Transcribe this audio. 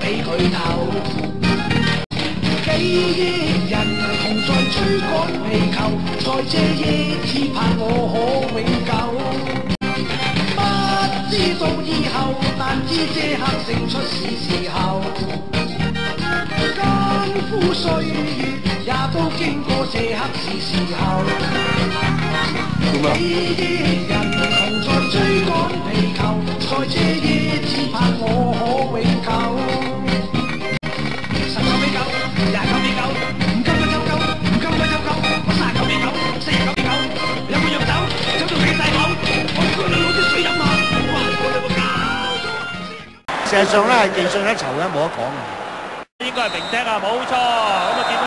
俾佢投。幾億人同在追趕地球，在這夜只盼我可永久。不知道以後，但知這刻勝出是時候。艱苦歲月也都經過，這刻是時候。幾億人同在追趕地球，在這夜只盼我可永久。19比9，29比9，唔甘佢抽夠，唔甘佢抽夠，我39比9，49比9，有冇藥酒？酒到起晒口，我叫你攞啲水飲下。哇！我哋冇搞錯。事實上咧係技術一籌嘅，冇得講嘅。應該係平踢啊，冇錯。咁啊見到